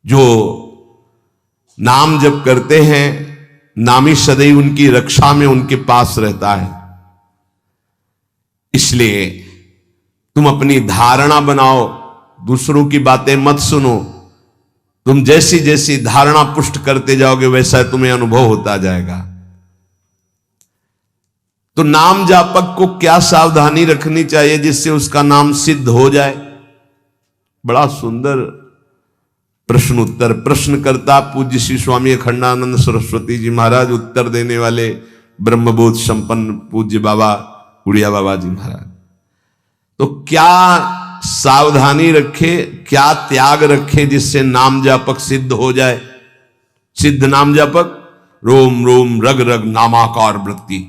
जो नाम जप करते हैं, नामी सदैव उनकी रक्षा में उनके पास रहता है। इसलिए तुम अपनी धारणा बनाओ, दूसरों की बातें मत सुनो। तुम जैसी जैसी धारणा पुष्ट करते जाओगे वैसा तुम्हें अनुभव होता जाएगा। तो नाम जापक को क्या सावधानी रखनी चाहिए जिससे उसका नाम सिद्ध हो जाए? बड़ा सुंदर प्रश्न उत्तर प्रश्न करता पूज्य श्री स्वामी अखंडानंद सरस्वती जी महाराज, उत्तर देने वाले ब्रह्मबोध संपन्न पूज्य बाबा उड़िया बाबा जी महाराज। तो क्या सावधानी रखे, क्या त्याग रखे जिससे नाम जापक सिद्ध हो जाए? सिद्ध नाम जापक रोम रोम रग रग नामाकार वृत्ति।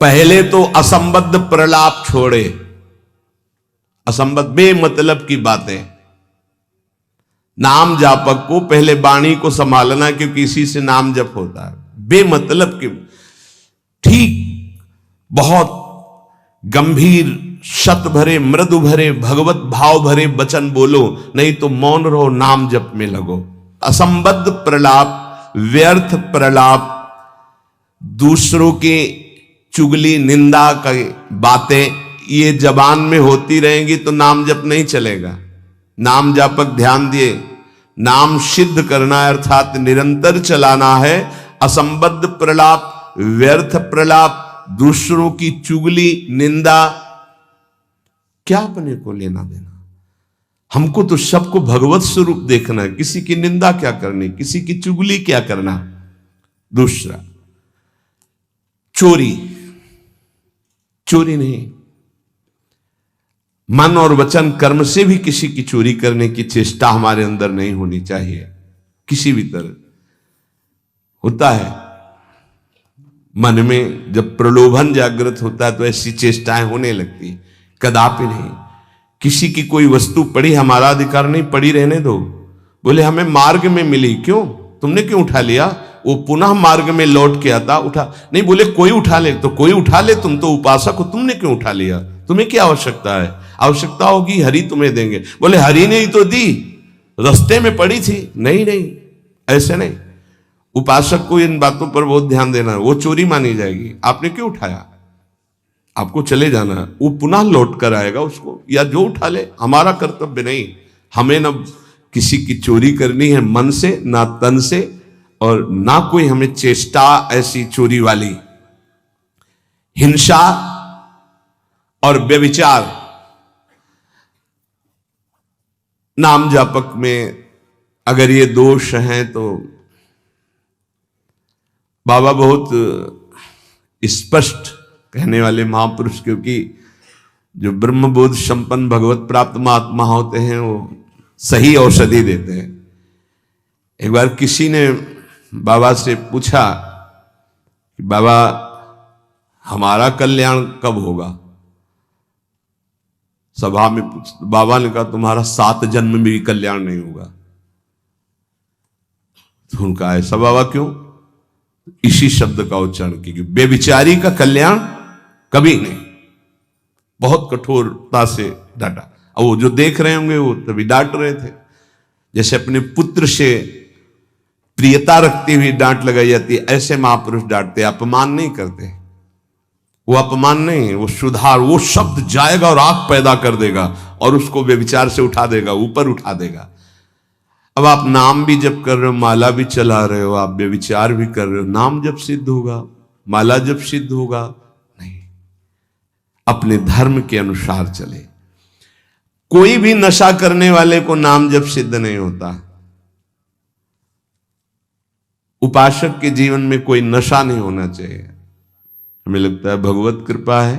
पहले तो असंबद्ध प्रलाप छोड़े, असंबद्ध बेमतलब की बातें। नाम जापक को पहले वाणी को संभालना, क्योंकि इसी से नाम जप होता है। बेमतलब की, ठीक बहुत गंभीर शत भरे मृदु भरे भगवत भाव भरे वचन बोलो, नहीं तो मौन रहो, नाम जप में लगो। असंबद्ध प्रलाप, व्यर्थ प्रलाप, दूसरों के चुगली निंदा की बातें ये जबान में होती रहेंगी तो नाम जप नहीं चलेगा। नाम जापक ध्यान दिए, नाम सिद्ध करना है अर्थात निरंतर चलाना है। असंबद्ध प्रलाप, व्यर्थ प्रलाप, दूसरों की चुगली निंदा, क्या अपने को लेना देना? हमको तो सबको भगवत स्वरूप देखना है। किसी की निंदा क्या करनी, किसी की चुगली क्या करना। दूसरा, चोरी, चोरी नहीं, मन और वचन कर्म से भी किसी की चोरी करने की चेष्टा हमारे अंदर नहीं होनी चाहिए। किसी भी तरह होता है मन में, जब प्रलोभन जागृत होता है तो ऐसी चेष्टाएं होने लगती। कदापि नहीं। किसी की कोई वस्तु पड़ी, हमारा अधिकार नहीं, पड़ी रहने दो। बोले हमें मार्ग में मिली, क्यों, तुमने क्यों उठा लिया? वो पुनः मार्ग में लौट के आता, उठा नहीं। बोले कोई उठा ले, तो कोई उठा ले, तुम तो उपासक हो, तुमने क्यों उठा लिया? तुम्हें क्या आवश्यकता है? आवश्यकता होगी हरि तुम्हें देंगे। बोले हरि ने ही तो दी, रास्ते में पड़ी थी। नहीं नहीं, ऐसे नहीं। उपासक को इन बातों पर बहुत ध्यान देना है, वो चोरी मानी जाएगी। आपने क्यों उठाया? आपको चले जाना है, वो पुनः लौट कर आएगा उसको, या जो उठा ले। हमारा कर्तव्य नहीं, हमें न किसी की चोरी करनी है मन से, ना तन से, और ना कोई हमें चेष्टा ऐसी चोरी वाली। हिंसा और व्यभिचार नाम जापक में अगर ये दोष हैं तो बाबा बहुत स्पष्ट कहने वाले महापुरुष, क्योंकि जो ब्रह्मबोध संपन्न भगवत प्राप्त महात्मा होते हैं वो सही औषधि देते हैं। एक बार किसी ने बाबा से पूछा कि बाबा हमारा कल्याण कब होगा? सभा में पूछ, बाबा ने कहा तुम्हारा 7 जन्म में भी कल्याण नहीं होगा। तो उनका ऐसा बाबा क्यों? इसी शब्द का उच्चारण कीजिए, बेविचारी का कल्याण कभी नहीं। बहुत कठोरता से डांटा। और वो जो देख रहे होंगे वो तभी डांट रहे थे, जैसे अपने पुत्र से प्रियता रखती हुई डांट लगाई जाती है, ऐसे महापुरुष डांटते, अपमान नहीं करते। वो अपमान नहीं, वो सुधार, वो शब्द जाएगा और आग पैदा कर देगा और उसको व्यभिचार से उठा देगा, ऊपर उठा देगा। अब आप नाम भी जप कर रहे हो, माला भी चला रहे हो, आप व्यभिचार भी कर रहे हो, नाम जब सिद्ध होगा, माला जब सिद्ध होगा? नहीं। अपने धर्म के अनुसार चले। कोई भी नशा करने वाले को नाम जब सिद्ध नहीं होता। उपासक के जीवन में कोई नशा नहीं होना चाहिए। हमें लगता है भगवत कृपा है,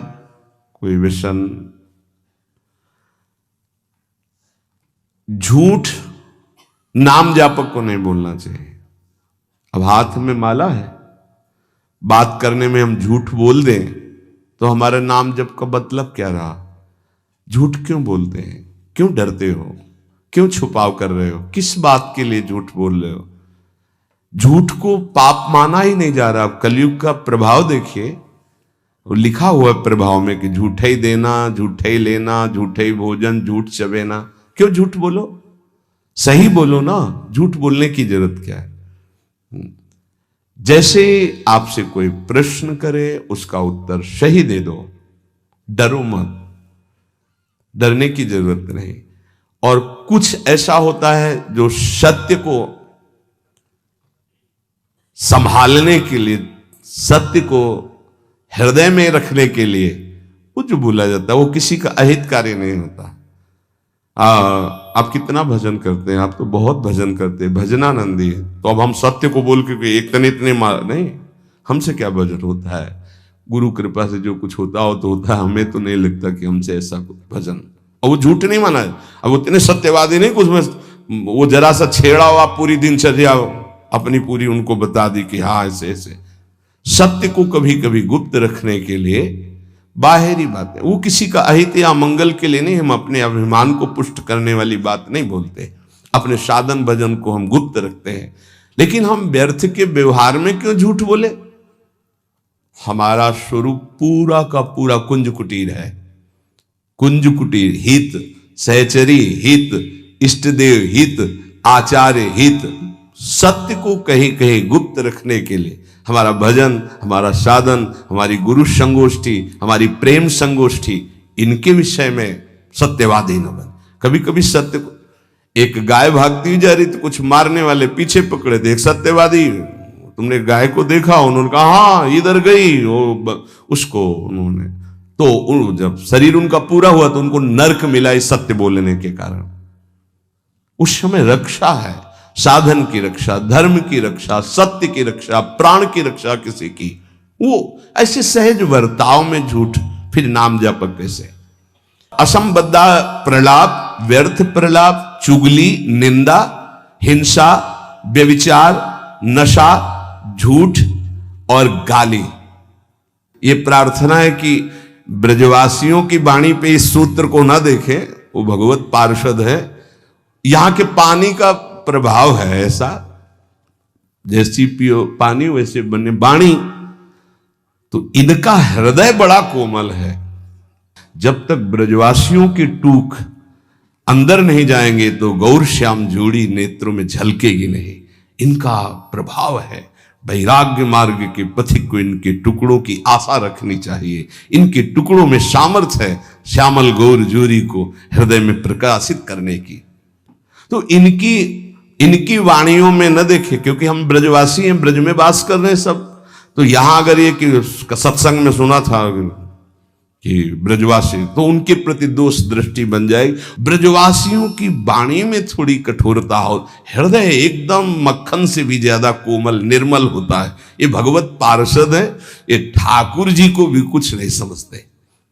कोई व्यसन, झूठ नाम जापक को नहीं बोलना चाहिए। अब हाथ में माला है, बात करने में हम झूठ बोल दें तो हमारे नाम जप का मतलब क्या रहा? झूठ क्यों बोलते हैं? क्यों डरते हो? क्यों छुपाव कर रहे हो? किस बात के लिए झूठ बोल रहे हो? झूठ को पाप माना ही नहीं जा रहा। कलयुग का प्रभाव देखिए, वो लिखा हुआ है प्रभाव में कि झूठे ही देना, झूठे ही लेना, झूठे ही भोजन, झूठ चबेना। क्यों झूठ बोलो, सही बोलो ना, झूठ बोलने की जरूरत क्या है। जैसे आपसे कोई प्रश्न करे उसका उत्तर सही दे दो, डरो मत, डरने की जरूरत नहीं। और कुछ ऐसा होता है जो सत्य को संभालने के लिए, सत्य को हृदय में रखने के लिए वो जो बोला जाता है वो किसी का अहित कार्य नहीं होता। आप कितना भजन करते हैं, आप तो बहुत भजन करते हैं, भजनानंदी है, तो अब हम सत्य को बोल के एक तने इतने नहीं, हमसे क्या भजन होता है। गुरु कृपा से जो कुछ होता हो तो होता है, हमें तो नहीं लगता कि हमसे ऐसा कुछ भजन। और वो झूठ नहीं माना है, अब उतने सत्यवादी नहीं कुछ में वो जरा सा छेड़ा हुआ पूरी दिनचर्या अपनी पूरी उनको बता दी कि हाँ ऐसे ऐसे। सत्य को कभी कभी गुप्त रखने के लिए बाहरी बात है, वो किसी का अहित या मंगल के लिए नहीं, हम अपने अभिमान को पुष्ट करने वाली बात नहीं बोलते, अपने साधन भजन को हम गुप्त रखते हैं। लेकिन हम व्यर्थ के व्यवहार में क्यों झूठ बोले। हमारा स्वरूप पूरा का पूरा कुंज कुटीर है, कुंज कुटीर हित, सहचरी हित, इष्टदेव हित, आचार्य हित, सत्य को कहीं कहीं गुप्त रखने के लिए हमारा भजन, हमारा साधन, हमारी गुरु संगोष्ठी, हमारी प्रेम संगोष्ठी, इनके विषय में सत्यवादी न बन। कभी कभी सत्य को, एक गाय भागती जा रही तो कुछ मारने वाले पीछे पकड़े थे, एक सत्यवादी, तुमने गाय को देखा, उन्होंने कहा हाँ इधर गई, उसको उन्होंने, तो जब शरीर उनका पूरा हुआ तो उनको नरक मिला इस सत्य बोलने के कारण। उस समय रक्षा है, साधन की रक्षा, धर्म की रक्षा, सत्य की रक्षा, प्राण की रक्षा किसी की, वो ऐसे सहज वर्ताव में झूठ, फिर नाम जप कैसे। असंबद्धा प्रलाप, व्यर्थ प्रलाप, चुगली, निंदा, हिंसा, व्यभिचार, नशा, झूठ और गाली। ये प्रार्थना है कि ब्रजवासियों की वाणी पे इस सूत्र को ना देखें, वो भगवत पार्षद है, यहां के पानी का प्रभाव है ऐसा, जैसी पियो पानी वैसे बने वाणी। तो इनका हृदय बड़ा कोमल है, जब तक ब्रजवासियों की टूक अंदर नहीं जाएंगे तो गौर श्याम जोड़ी नेत्रों में झलकेगी नहीं। इनका प्रभाव है, वैराग्य मार्ग के पथिक को इनके टुकड़ों की आशा रखनी चाहिए। इनके टुकड़ों में सामर्थ्य है श्यामल गौर जोड़ी को हृदय में प्रकाशित करने की। तो इनकी वाणियों में न देखे, क्योंकि हम ब्रजवासी हैं, ब्रज में वास कर रहे हैं सब। तो यहां अगर ये कि सत्संग में सुना था कि ब्रजवासी, तो उनके प्रति दोष दृष्टि बन जाएगी। ब्रजवासियों की वाणी में थोड़ी कठोरता हो, हृदय एकदम मक्खन से भी ज्यादा कोमल निर्मल होता है। ये भगवत पार्षद है, ये ठाकुर जी को भी कुछ नहीं समझते।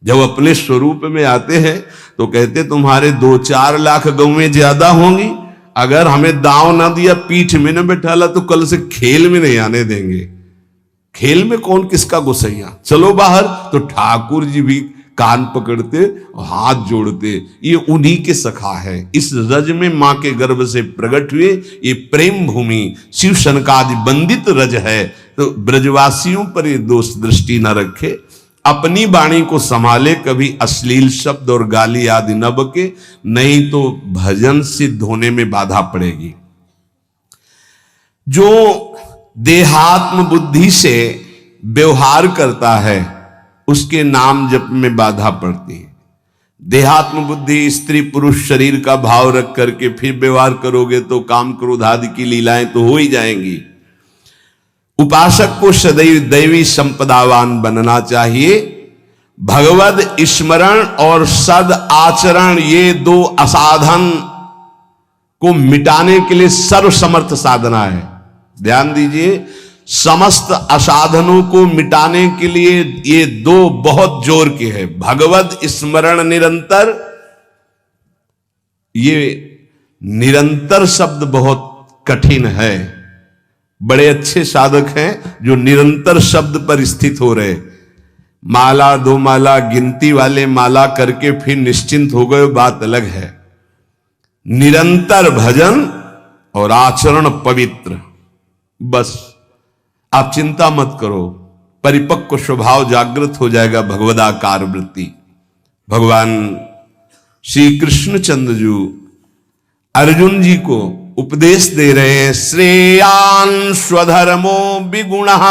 जब अपने स्वरूप में आते हैं तो कहते तुम्हारे 2-4 लाख गौवें ज्यादा होंगी, अगर हमें दांव ना दिया, पीठ में न बैठाला, तो कल से खेल में नहीं आने देंगे। खेल में कौन किसका गोसैया, चलो बाहर। तो ठाकुर जी भी कान पकड़ते और हाथ जोड़ते, ये उन्हीं के सखा है। इस रज में मां के गर्भ से प्रकट हुए ये प्रेम भूमि शिव शनकादि बंदित रज है। तो ब्रजवासियों पर ये दोष दृष्टि न रखे, अपनी वाणी को संभाले, कभी अश्लील शब्द और गाली आदि न बके, नहीं तो भजन सिद्ध होने में बाधा पड़ेगी। जो देहात्म बुद्धि से व्यवहार करता है उसके नाम जप में बाधा पड़ती है। देहात्म बुद्धि, स्त्री पुरुष शरीर का भाव रख करके फिर व्यवहार करोगे तो काम क्रोध आदि की लीलाएं तो हो ही जाएंगी। उपासक को सदैव दैवी संपदावान बनना चाहिए। भगवद स्मरण और सद आचरण, ये 2 असाधन को मिटाने के लिए सर्वसमर्थ साधना है। ध्यान दीजिए, समस्त असाधनों को मिटाने के लिए ये 2 बहुत जोर के हैं। भगवद स्मरण निरंतर, ये निरंतर शब्द बहुत कठिन है। बड़े अच्छे साधक हैं जो निरंतर शब्द पर स्थित हो रहे। माला 2 माला गिनती वाले माला करके फिर निश्चिंत हो गए, बात अलग है। निरंतर भजन और आचरण पवित्र, बस आप चिंता मत करो, परिपक्व स्वभाव जागृत हो जाएगा। भगवदाकार वृत्ति, भगवान श्री कृष्णचंद्र जी अर्जुन जी को उपदेश दे रहे हैं, श्रेयान स्वधर्मो विगुणः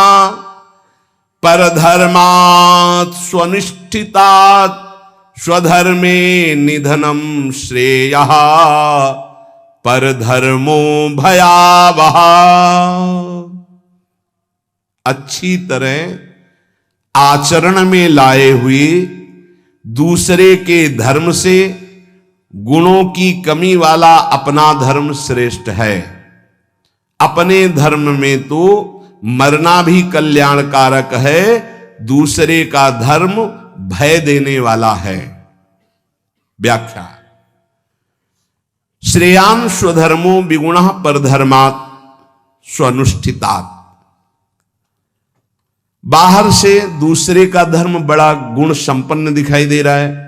परधर्मात् स्वनिष्ठितात् स्वधर्मे निधनम श्रेयः परधर्मो भयावह। अच्छी तरह आचरण में लाए हुए दूसरे के धर्म से गुणों की कमी वाला अपना धर्म श्रेष्ठ है। अपने धर्म में तो मरना भी कल्याणकारक है, दूसरे का धर्म भय देने वाला है। व्याख्या, श्रेयान स्वधर्मो विगुणः परधर्मात् स्वनुष्ठितात्। बाहर से दूसरे का धर्म बड़ा गुण संपन्न दिखाई दे रहा है,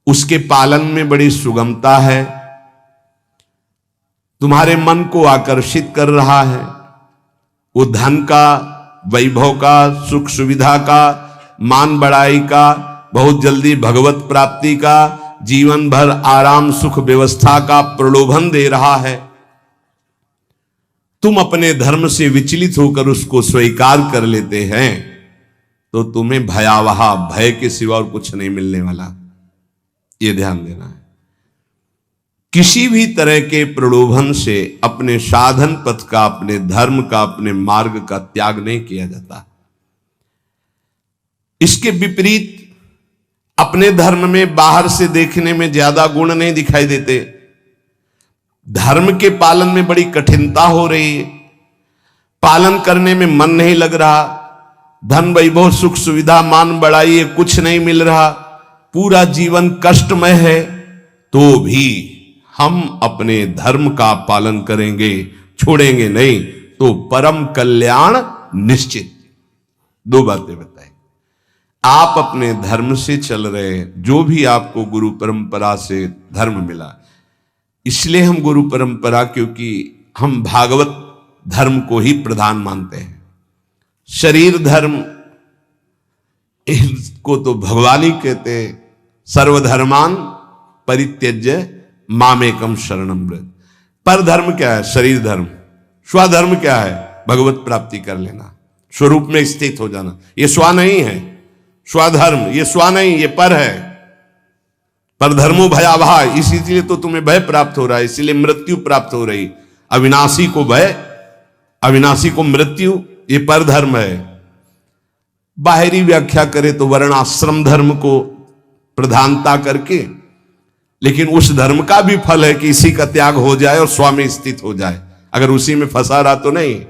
उसके पालन में बड़ी सुगमता है, तुम्हारे मन को आकर्षित कर रहा है। वो धन का, वैभव का, सुख सुविधा का, मान बढ़ाई का, बहुत जल्दी भगवत प्राप्ति का, जीवन भर आराम सुख व्यवस्था का प्रलोभन दे रहा है। तुम अपने धर्म से विचलित होकर उसको स्वीकार कर लेते हैं तो तुम्हें भयावह, भय के सिवा और कुछ नहीं मिलने वाला। यह ध्यान देना है। किसी भी तरह के प्रलोभन से अपने साधन पथ का, अपने धर्म का, अपने मार्ग का त्याग नहीं किया जाता। इसके विपरीत अपने धर्म में बाहर से देखने में ज्यादा गुण नहीं दिखाई देते, धर्म के पालन में बड़ी कठिनता हो रही है, पालन करने में मन नहीं लग रहा, धन वैभव सुख सुविधा मान बढ़ाई है, कुछ नहीं मिल रहा, पूरा जीवन कष्टमय है, तो भी हम अपने धर्म का पालन करेंगे, छोड़ेंगे नहीं, तो परम कल्याण निश्चित। दो बातें बताई। आप अपने धर्म से चल रहे हैं, जो भी आपको गुरु परंपरा से धर्म मिला, इसलिए हम गुरु परंपरा, क्योंकि हम भागवत धर्म को ही प्रधान मानते हैं। शरीर धर्म इसको तो भगवान ही कहते हैं, सर्वधर्मान परित्यज्य मामेकम शरणम व्रज। पर धर्म क्या है? शरीर धर्म। स्वधर्म क्या है? भगवत प्राप्ति कर लेना, स्वरूप में स्थित हो जाना। ये स्व नहीं है, स्वधर्म ये स्व नहीं, ये पर है। पर धर्मो भयावह, इसीलिए तो तुम्हें भय प्राप्त हो रहा है, इसीलिए मृत्यु प्राप्त हो रही। अविनाशी को भय, अविनाशी को मृत्यु, ये पर धर्म है। बाहरी व्याख्या करे तो वर्णाश्रम धर्म को प्रधानता करके, लेकिन उस धर्म का भी फल है कि इसी का त्याग हो जाए और स्व में स्थित हो जाए। अगर उसी में फंसा रहा तो नहीं।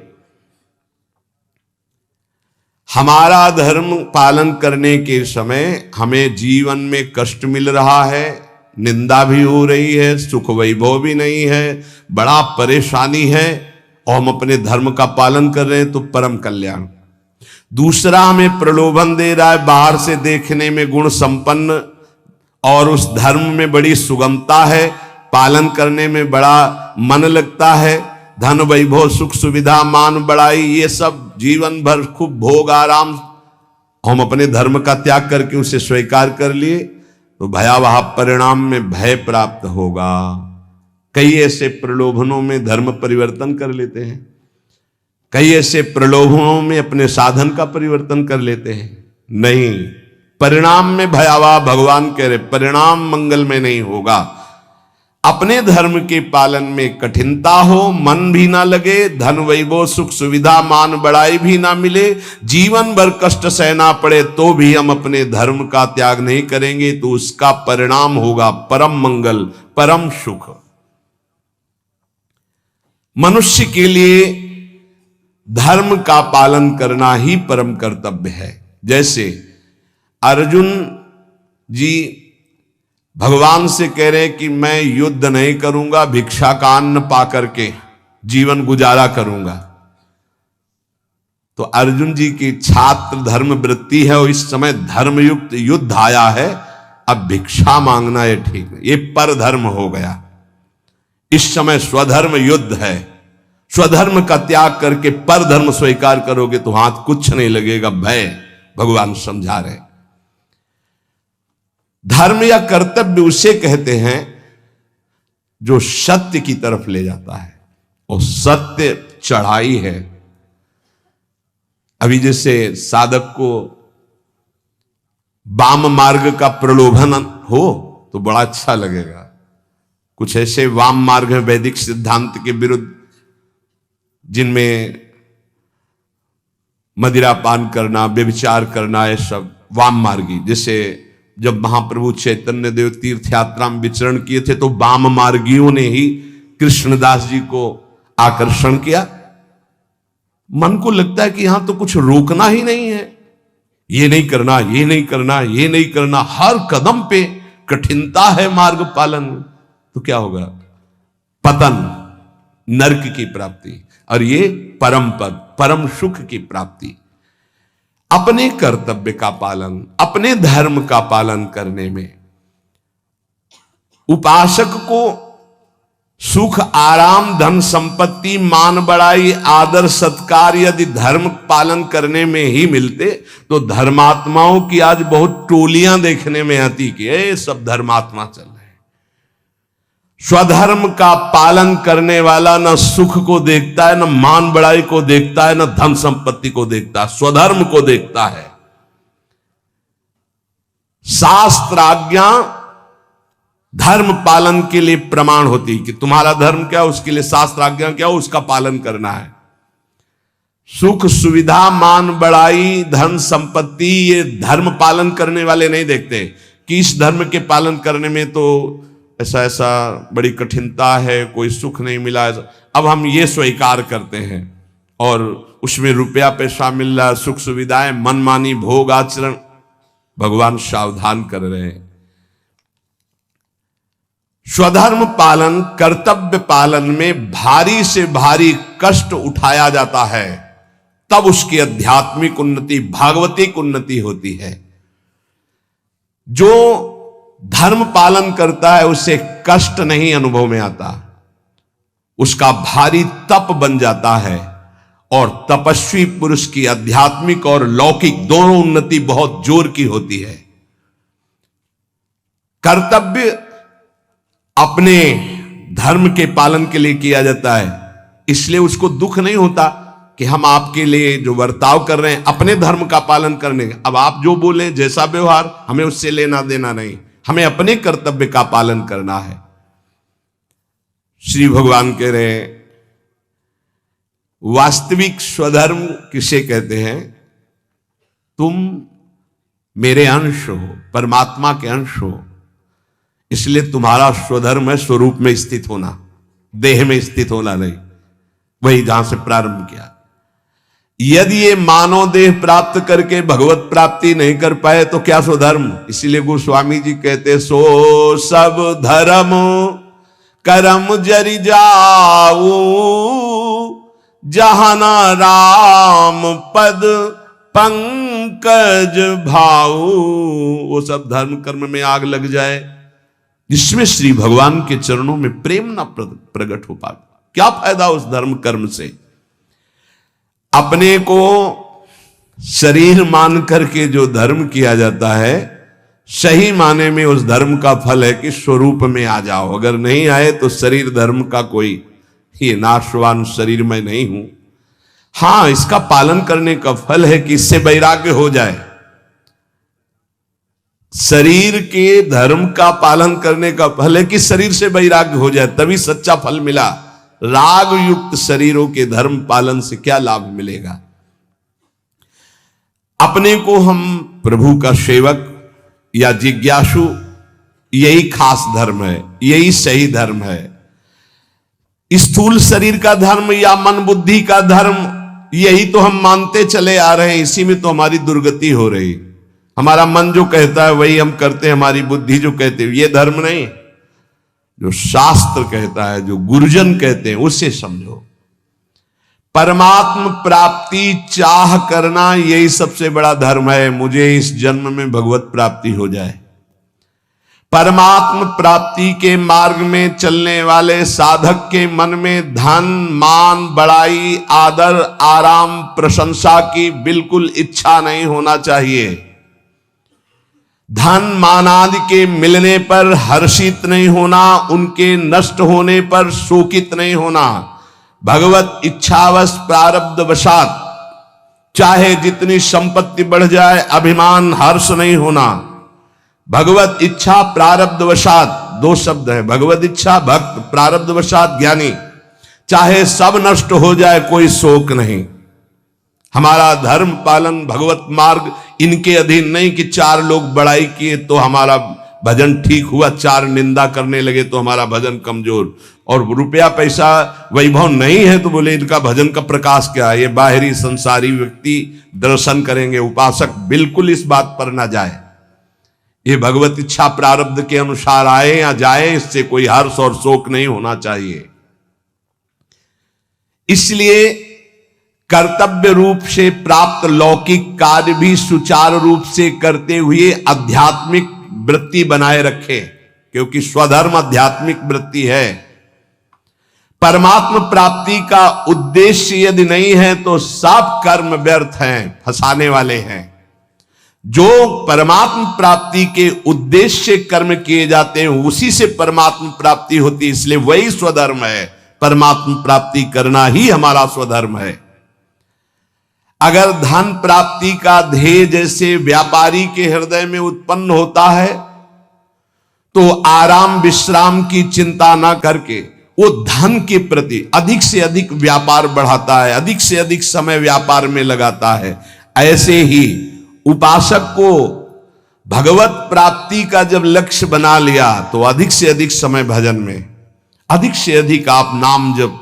हमारा धर्म पालन करने के समय हमें जीवन में कष्ट मिल रहा है, निंदा भी हो रही है, सुख वैभव भी नहीं है, बड़ा परेशानी है, और हम अपने धर्म का पालन कर रहे हैं तो परम कल्याण। दूसरा हमें प्रलोभन दे रहा है, बाहर से देखने में गुण संपन्न और उस धर्म में बड़ी सुगमता है, पालन करने में बड़ा मन लगता है, धन वैभव सुख सुविधा मान बढ़ाई, ये सब जीवन भर खूब भोग आराम, हम अपने धर्म का त्याग करके उसे स्वीकार कर लिए तो भयावह परिणाम में भय प्राप्त होगा। कई ऐसे प्रलोभनों में धर्म परिवर्तन कर लेते हैं, कई ऐसे प्रलोभनों में अपने साधन का परिवर्तन कर लेते हैं। नहीं, परिणाम में भयावह, भगवान कह रहे परिणाम मंगल में नहीं होगा। अपने धर्म के पालन में कठिनता हो, मन भी ना लगे, धन वैभव सुख सुविधा मान बढ़ाई भी ना मिले, जीवन भर कष्ट सहना पड़े, तो भी हम अपने धर्म का त्याग नहीं करेंगे, तो उसका परिणाम होगा परम मंगल, परम सुख। मनुष्य के लिए धर्म का पालन करना ही परम कर्तव्य है। जैसे अर्जुन जी भगवान से कह रहे हैं कि मैं युद्ध नहीं करूंगा, भिक्षा का अन्न पा करके जीवन गुजारा करूंगा। तो अर्जुन जी की छात्र धर्म वृत्ति है और इस समय धर्मयुक्त युद्ध आया है, अब भिक्षा मांगना ये ठीक नहीं, ये पर धर्म हो गया। इस समय स्वधर्म युद्ध है, स्वधर्म का त्याग करके पर धर्म स्वीकार करोगे तो हाथ कुछ नहीं लगेगा, भय। भगवान समझा रहे। धर्म या कर्तव्य उसे कहते हैं जो सत्य की तरफ ले जाता है, और सत्य चढ़ाई है। अभी जैसे साधक को वाम मार्ग का प्रलोभन हो तो बड़ा अच्छा लगेगा। कुछ ऐसे वाम मार्ग हैं वैदिक सिद्धांत के विरुद्ध, जिनमें मदिरा पान करना, व्यभिचार करना, ये सब वाम मार्गी। जैसे जब महाप्रभु चैतन्य देव तीर्थ यात्रा में विचरण किए थे तो वाम मार्गियों ने ही कृष्णदास जी को आकर्षण किया। मन को लगता है कि यहां तो कुछ रोकना ही नहीं है, ये नहीं करना, ये नहीं करना, ये नहीं करना, हर कदम पे कठिनता है मार्ग पालन में। तो क्या होगा? पतन, नरक की प्राप्ति, और ये परम पद, परम सुख की प्राप्ति। अपने कर्तव्य का पालन, अपने धर्म का पालन करने में उपासक को सुख, आराम, धन संपत्ति, मान बढ़ाई, आदर सत्कार यदि धर्म पालन करने में ही मिलते तो धर्मात्माओं की आज बहुत टोलियां देखने में आती कि ये सब धर्मात्मा चल रहे हैं। स्वधर्म का पालन करने वाला न सुख को देखता है, न मान बढ़ाई को देखता है, न धन संपत्ति को देखता है, स्वधर्म को देखता है। शास्त्र आज्ञा धर्म पालन के लिए प्रमाण होती कि तुम्हारा धर्म क्या, उसके लिए शास्त्र आज्ञा क्या, उसका पालन करना है। सुख सुविधा, मान बढ़ाई, धन संपत्ति, ये धर्म पालन करने वाले नहीं देखते कि इस धर्म के पालन करने में तो ऐसा ऐसा बड़ी कठिनता है, कोई सुख नहीं मिला। अब हम ये स्वीकार करते हैं और उसमें रुपया पैसा मिल रहा, सुख सुविधाएं, मनमानी भोग आचरण। भगवान सावधान कर रहे हैं। स्वधर्म पालन, कर्तव्य पालन में भारी से भारी कष्ट उठाया जाता है, तब उसकी आध्यात्मिक उन्नति, भागवतिक उन्नति होती है। जो धर्म पालन करता है उसे कष्ट नहीं अनुभव में आता, उसका भारी तप बन जाता है। और तपस्वी पुरुष की आध्यात्मिक और लौकिक दोनों उन्नति बहुत जोर की होती है। कर्तव्य अपने धर्म के पालन के लिए किया जाता है, इसलिए उसको दुख नहीं होता कि हम आपके लिए जो बर्ताव कर रहे हैं अपने धर्म का पालन करने का, अब आप जो बोले, जैसा व्यवहार, हमें उससे लेना देना नहीं, हमें अपने कर्तव्य का पालन करना है। श्री भगवान कह रहे हैं, वास्तविक स्वधर्म किसे कहते हैं? तुम मेरे अंश हो, परमात्मा के अंश हो, इसलिए तुम्हारा स्वधर्म है स्वरूप में स्थित होना, देह में स्थित होना नहीं। वही जहां से प्रारंभ किया। यदि ये मानव देह प्राप्त करके भगवत प्राप्ति नहीं कर पाए तो क्या स्वधर्म? इसीलिए गोस्वामी जी कहते, सो सब धर्म करम जरि जाऊ, जहाना राम पद पंकज भाऊ। वो सब धर्म कर्म में आग लग जाए जिसमें श्री भगवान के चरणों में प्रेम ना प्रकट हो पाता, क्या फायदा उस धर्म कर्म से? अपने को शरीर मान करके जो धर्म किया जाता है, सही माने में उस धर्म का फल है कि स्वरूप में आ जाओ। अगर नहीं आए तो शरीर धर्म का कोई ये नाशवान शरीर में नहीं हूं। हां, इसका पालन करने का फल है कि इससे वैराग्य हो जाए। शरीर के धर्म का पालन करने का फल है कि शरीर से वैराग्य हो जाए, तभी सच्चा फल मिला। राग युक्त शरीरों के धर्म पालन से क्या लाभ मिलेगा? अपने को हम प्रभु का सेवक या जिज्ञासु, यही खास धर्म है, यही सही धर्म है। स्थूल शरीर का धर्म या मन बुद्धि का धर्म, यही तो हम मानते चले आ रहे हैं, इसी में तो हमारी दुर्गति हो रही। हमारा मन जो कहता है वही हम करते हैं, हमारी बुद्धि जो कहते हैं, ये धर्म नहीं। जो शास्त्र कहता है, जो गुरुजन कहते हैं, उसे समझो। परमात्म प्राप्ति चाह करना, यही सबसे बड़ा धर्म है। मुझे इस जन्म में भगवत प्राप्ति हो जाए। परमात्म प्राप्ति के मार्ग में चलने वाले साधक के मन में धन, मान, बड़ाई, आदर, आराम, प्रशंसा की बिल्कुल इच्छा नहीं होना चाहिए। धन मान आदि के मिलने पर हर्षित नहीं होना, उनके नष्ट होने पर शोकित नहीं होना। भगवत इच्छावश प्रारब्ध वशात चाहे जितनी संपत्ति बढ़ जाए अभिमान हर्ष नहीं होना। भगवत इच्छा प्रारब्ध वशात, दो शब्द है, भगवत इच्छा भक्त, प्रारब्ध वशात ज्ञानी। चाहे सब नष्ट हो जाए कोई शोक नहीं। हमारा धर्म पालन भगवत मार्ग इनके अधीन नहीं कि चार लोग बड़ाई किए तो हमारा भजन ठीक हुआ, चार निंदा करने लगे तो हमारा भजन कमजोर, और रुपया पैसा वैभव नहीं है तो बोले इनका भजन का प्रकाश क्या है। ये बाहरी संसारी व्यक्ति दर्शन करेंगे, उपासक बिल्कुल इस बात पर ना जाए। ये भगवत इच्छा प्रारब्ध के अनुसार आए या जाए, इससे कोई हर्ष और शोक नहीं होना चाहिए। इसलिए कर्तव्य रूप से प्राप्त लौकिक कार्य भी सुचारू रूप से करते हुए आध्यात्मिक वृत्ति बनाए रखे, क्योंकि स्वधर्म आध्यात्मिक वृत्ति है। परमात्मा प्राप्ति का उद्देश्य यदि नहीं है तो सब कर्म व्यर्थ हैं, फंसाने वाले हैं। जो परमात्मा प्राप्ति के उद्देश्य से कर्म किए जाते हैं उसी से परमात्मा प्राप्ति होती है, इसलिए वही स्वधर्म है। परमात्मा प्राप्ति करना ही हमारा स्वधर्म है। अगर धन प्राप्ति का ध्येय जैसे व्यापारी के हृदय में उत्पन्न होता है तो आराम विश्राम की चिंता ना करके वो धन के प्रति अधिक से अधिक व्यापार बढ़ाता है, अधिक से अधिक समय व्यापार में लगाता है। ऐसे ही उपासक को भगवत प्राप्ति का जब लक्ष्य बना लिया तो अधिक से अधिक समय भजन में, अधिक से अधिक आप नाम जप,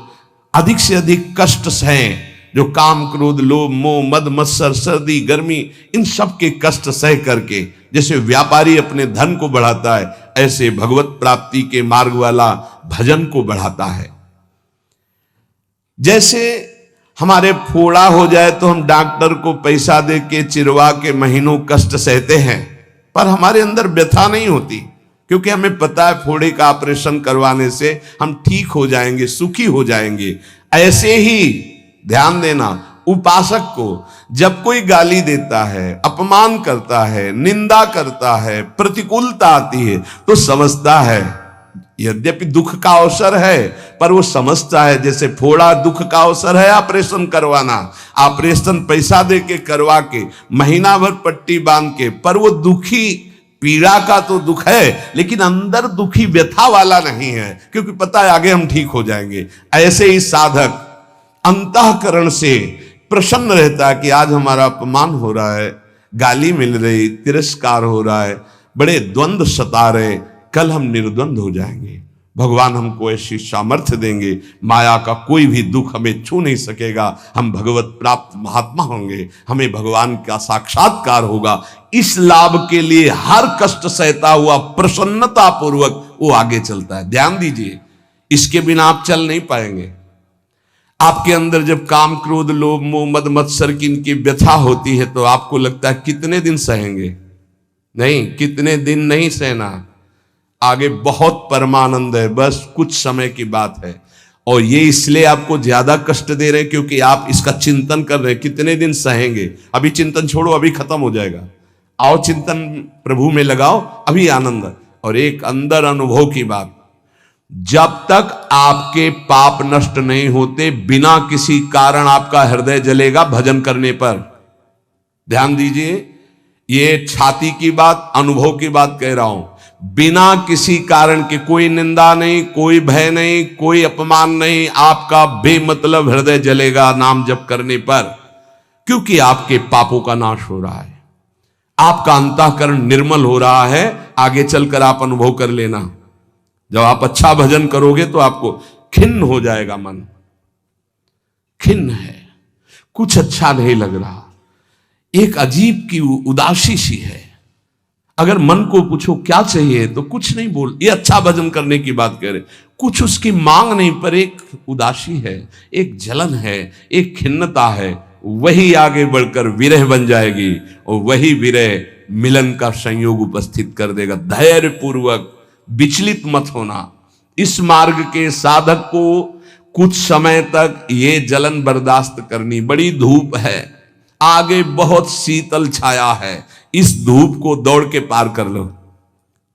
अधिक से अधिक कष्ट सहें, जो काम क्रोध लोभ मोह मद मत्सर सर्दी गर्मी इन सब के कष्ट सह करके जैसे व्यापारी अपने धन को बढ़ाता है, ऐसे भगवत प्राप्ति के मार्ग वाला भजन को बढ़ाता है। जैसे हमारे फोड़ा हो जाए तो हम डॉक्टर को पैसा दे के चिरवा के महीनों कष्ट सहते हैं, पर हमारे अंदर व्यथा नहीं होती, क्योंकि हमें पता है फोड़े का ऑपरेशन करवाने से हम ठीक हो जाएंगे, सुखी हो जाएंगे। ऐसे ही ध्यान देना, उपासक को जब कोई गाली देता है, अपमान करता है, निंदा करता है, प्रतिकूलता आती है तो समझता है, यद्यपि दुख का अवसर है पर वो समझता है जैसे फोड़ा दुख का अवसर है ऑपरेशन करवाना, ऑपरेशन पैसा दे के करवा के महीना भर पट्टी बांध के, पर वो दुखी पीड़ा का तो दुख है लेकिन अंदर दुखी व्यथा वाला नहीं है, क्योंकि पता है आगे हम ठीक हो जाएंगे। ऐसे ही साधक अंतःकरण से प्रसन्न रहता है कि आज हमारा अपमान हो रहा है, गाली मिल रही, तिरस्कार हो रहा है, बड़े द्वंद्व सता रहे, कल हम निर्द्वंद हो जाएंगे। भगवान हमको ऐसी सामर्थ्य देंगे, माया का कोई भी दुख हमें छू नहीं सकेगा, हम भगवत प्राप्त महात्मा होंगे, हमें भगवान का साक्षात्कार होगा। इस लाभ के लिए हर कष्ट सहता हुआ प्रसन्नता पूर्वक वो आगे चलता है। ध्यान दीजिए, इसके बिना आप चल नहीं पाएंगे। आपके अंदर जब काम क्रोध लोभ मोह मद मत्सर की इनकी व्यथा होती है तो आपको लगता है कितने दिन सहेंगे, नहीं, कितने दिन नहीं सहना, आगे बहुत परमानंद है, बस कुछ समय की बात है। और ये इसलिए आपको ज्यादा कष्ट दे रहे हैं क्योंकि आप इसका चिंतन कर रहे हैं, कितने दिन सहेंगे। अभी चिंतन छोड़ो, अभी खत्म हो जाएगा, आओ चिंतन प्रभु में लगाओ, अभी आनंद। और एक अंदर अनुभव की बात, जब तक आपके पाप नष्ट नहीं होते बिना किसी कारण आपका हृदय जलेगा भजन करने पर। ध्यान दीजिए, ये छाती की बात, अनुभव की बात कह रहा हूं। बिना किसी कारण के, कोई निंदा नहीं, कोई भय नहीं, कोई अपमान नहीं, आपका बेमतलब हृदय जलेगा नाम जप करने पर, क्योंकि आपके पापों का नाश हो रहा है, आपका अंतःकरण निर्मल हो रहा है। आगे चलकर आप अनुभव कर लेना, जब आप अच्छा भजन करोगे तो आपको खिन्न हो जाएगा मन, खिन्न है, कुछ अच्छा नहीं लग रहा, एक अजीब की उदासी सी है। अगर मन को पूछो क्या चाहिए तो कुछ नहीं बोल, ये अच्छा भजन करने की बात कह रहे, कुछ उसकी मांग नहीं, पर एक उदासी है, एक जलन है, एक खिन्नता है। वही आगे बढ़कर विरह बन जाएगी और वही विरह मिलन का संयोग उपस्थित कर देगा। धैर्य पूर्वक विचलित मत होना। इस मार्ग के साधक को कुछ समय तक ये जलन बर्दाश्त करनी, बड़ी धूप है, आगे बहुत शीतल छाया है, इस धूप को दौड़ के पार कर लो।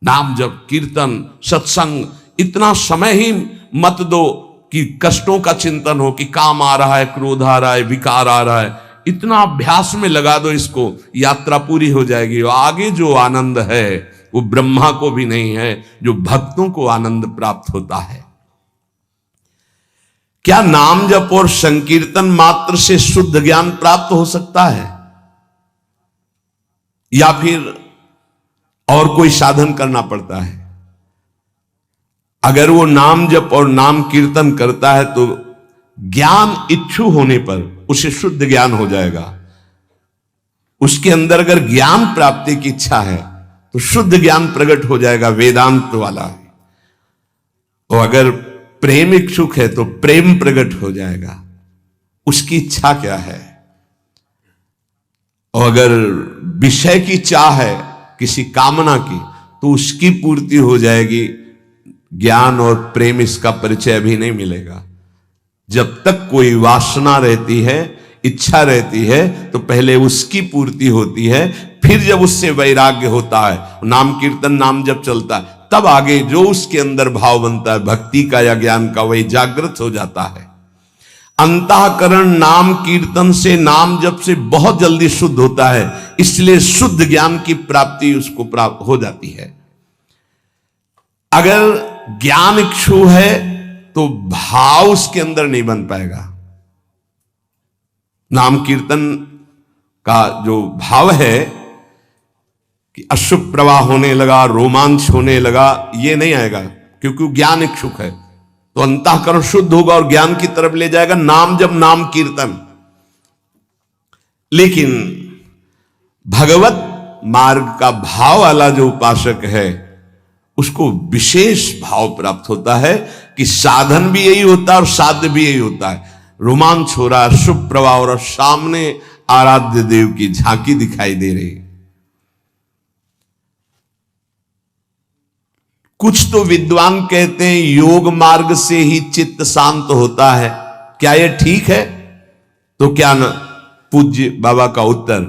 नाम जप, कीर्तन, सत्संग, इतना समय ही मत दो कि कष्टों का चिंतन हो, कि काम आ रहा है, क्रोध आ रहा है, विकार आ रहा है। इतना अभ्यास में लगा दो इसको, यात्रा पूरी हो जाएगी। और आगे जो आनंद है वो ब्रह्मा को भी नहीं है, जो भक्तों को आनंद प्राप्त होता है। क्या नाम जप और संकीर्तन मात्र से शुद्ध ज्ञान प्राप्त हो सकता है, या फिर और कोई साधन करना पड़ता है? अगर वो नाम जप और नाम कीर्तन करता है तो ज्ञान इच्छु होने पर उसे शुद्ध ज्ञान हो जाएगा। उसके अंदर अगर ज्ञान प्राप्ति की इच्छा है तो शुद्ध ज्ञान प्रकट हो जाएगा, वेदांत वाला। और अगर प्रेम इच्छुक है तो प्रेम प्रकट हो जाएगा। उसकी इच्छा क्या है? और अगर विषय की चाह है, किसी कामना की, तो उसकी पूर्ति हो जाएगी। ज्ञान और प्रेम इसका परिचय अभी नहीं मिलेगा। जब तक कोई वासना रहती है, इच्छा रहती है, तो पहले उसकी पूर्ति होती है। फिर जब उससे वैराग्य होता है, नाम कीर्तन नाम जब चलता है, तब आगे जो उसके अंदर भाव बनता है भक्ति का या ज्ञान का, वही जागृत हो जाता है। अंतःकरण नाम कीर्तन से, नाम जप से बहुत जल्दी शुद्ध होता है, इसलिए शुद्ध ज्ञान की प्राप्ति उसको प्राप्त हो जाती है। अगर ज्ञान इच्छु है तो भाव उसके अंदर नहीं बन पाएगा। नाम कीर्तन का जो भाव है कि अशुभ प्रवाह होने लगा, रोमांच होने लगा, ये नहीं आएगा, क्योंकि ज्ञान इच्छुक है। तो अंतःकरण शुद्ध होगा और ज्ञान की तरफ ले जाएगा, नाम जब नाम कीर्तन। लेकिन भगवत मार्ग का भाव वाला जो उपासक है, उसको विशेष भाव प्राप्त होता है कि साधन भी यही होता है और साध्य भी यही होता है। रोमांच हो रहा है, शुभ प्रवाह और सामने आराध्य देव की झांकी दिखाई दे रही। कुछ तो विद्वान कहते हैं योग मार्ग से ही चित्त शांत होता है। क्या यह ठीक है? तो क्या न पूज्य बाबा का उत्तर,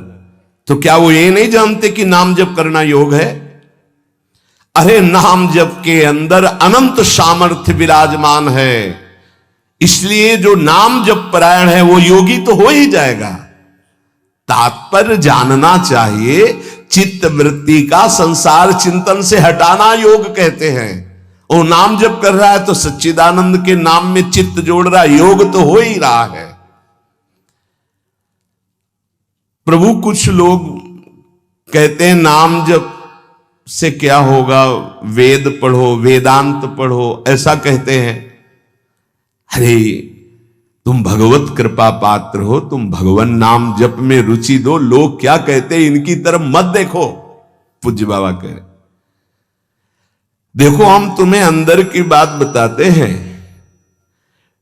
तो क्या वो ये नहीं जानते कि नाम जप करना योग है? अरे नाम जप के अंदर अनंत सामर्थ्य विराजमान है, इसलिए जो नाम जप परायण है वो योगी तो हो ही जाएगा। तात्पर्य जानना चाहिए, चित्त वृत्ति का संसार चिंतन से हटाना योग कहते हैं। वो नाम जप कर रहा है तो सच्चिदानंद के नाम में चित्त जोड़ रहा है, योग तो हो ही रहा है। प्रभु कुछ लोग कहते हैं नाम जप से क्या होगा, वेद पढ़ो, वेदांत पढ़ो, ऐसा कहते हैं। अरे तुम भगवत कृपा पात्र हो, तुम भगवान नाम जप में रुचि दो। लोग क्या कहते हैं इनकी तरफ मत देखो। पूज्य बाबा कह रहे, देखो हम तुम्हें अंदर की बात बताते हैं।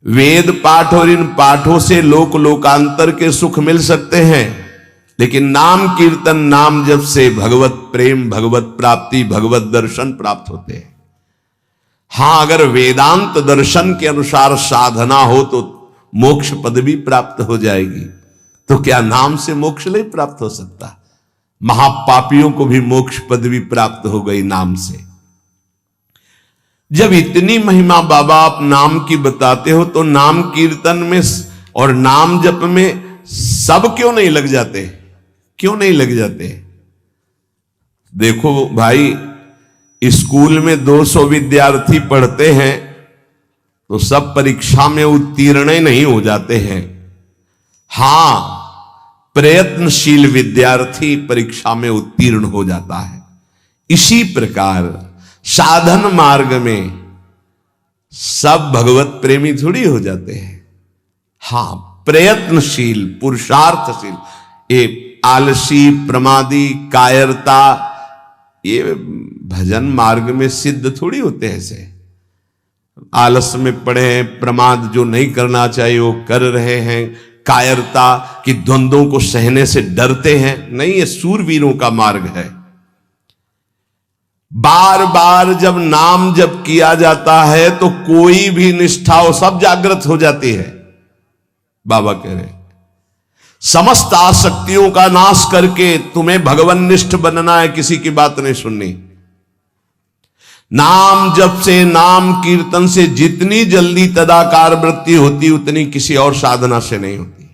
वेद पाठ और इन पाठों से लोक लोकांतर के सुख मिल सकते हैं, लेकिन नाम कीर्तन नाम जप से भगवत प्रेम, भगवत प्राप्ति, भगवत दर्शन प्राप्त होते हैं। हां, अगर वेदांत दर्शन के अनुसार साधना हो तो मोक्ष पदवी प्राप्त हो जाएगी। तो क्या नाम से मोक्ष नहीं प्राप्त हो सकता? महापापियों को भी मोक्ष पदवी प्राप्त हो गई नाम से। जब इतनी महिमा बाबा आप नाम की बताते हो, तो नाम कीर्तन में और नाम जप में सब क्यों नहीं लग जाते? क्यों नहीं लग जाते? देखो भाई, स्कूल में 200 विद्यार्थी पढ़ते हैं तो सब परीक्षा में उत्तीर्ण नहीं हो जाते हैं। हां, प्रयत्नशील विद्यार्थी परीक्षा में उत्तीर्ण हो जाता है। इसी प्रकार साधन मार्ग में सब भगवत प्रेमी थोड़ी हो जाते हैं। हां, प्रयत्नशील, पुरुषार्थशील, ये आलसी, प्रमादी, कायरता, ये भजन मार्ग में सिद्ध थोड़ी होते हैं। ऐसे आलस में पड़े हैं, प्रमाद जो नहीं करना चाहिए वो कर रहे हैं, कायरता कि द्वंद्वों को सहने से डरते हैं। नहीं, ये सूरवीरों का मार्ग है। बार बार जब नाम जप किया जाता है तो कोई भी निष्ठा हो सब जागृत हो जाती है। बाबा कह रहे समस्त आसक्तियों का नाश करके तुम्हें भगवन्निष्ठ बनना है, किसी की बात नहीं सुननी। नाम जप से, नाम कीर्तन से जितनी जल्दी तदाकार वृत्ति होती, उतनी किसी और साधना से नहीं होती।